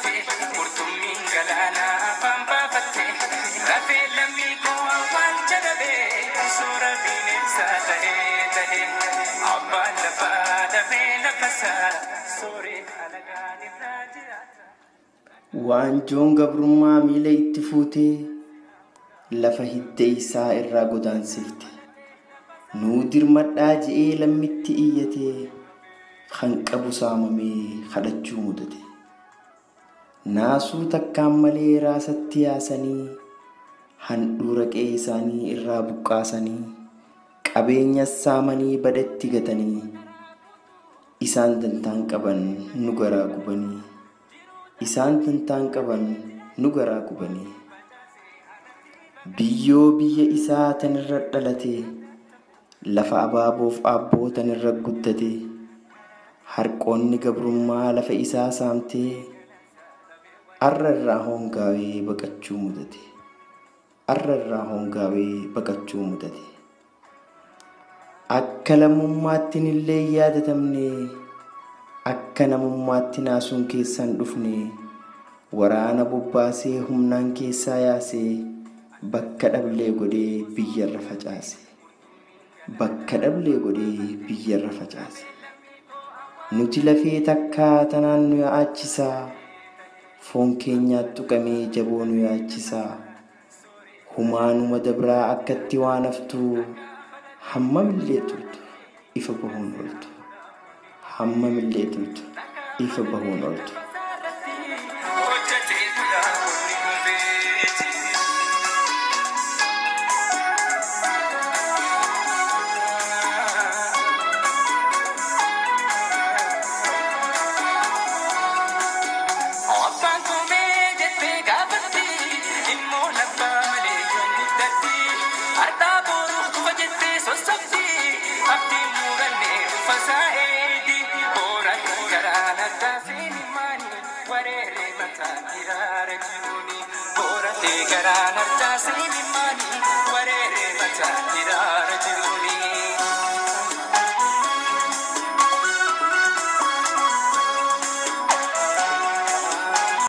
fatte kurtummin galana afaan baafatte rafee lammii koo awwaan jalabe suura bineensa ta'ee abbaan lafaa dafee lafasaa sooree alagaan irraa jiraata. Waanjoon gabrummaa miila itti fuutee lafa hidda isaa irraa godaansifte. Nuu dirmadhaa je'ee lammitti iyyatee kan qabu saamamee kadhachuu mudate. Naasuu takkaan malee raasatti yaasanii handhuura qe'ee isaanii irraa buqqaasanii qabeenya saamanii badatti gatanii isaan dantaan qaban nu garaa gubanii isaan dantaan qaban nu garaa gubanii biyyoo biyya isaa tanirra dhalate lafa abaaboof aabbootan irra guddate harqoonni gabrummaa lafa isaa saamtee arra irraa hongaawee baqachuu mudate. Arra irraa hongaawee baqachuu mudate. Akka lammummaattiin illee yaadatamne akka namummaatti naasuun keessan dhufne waraana bobbaasee humnaan keessaa yaasee bakka dhablee godhee biyyarra facaase. Bakka dhablee godhee biyyarra facaase. Nuti lafee takkaa tanaan nu yaachisaa foon keenyaatti tuqamee jaboo nu yaachisaa humaanuma dabraa akkatti waan haftuu hammamillee turtu ifa bahuun ooltu. Hammamillee turtu ifa bahuun ooltu. Gara narta sini mani warere mata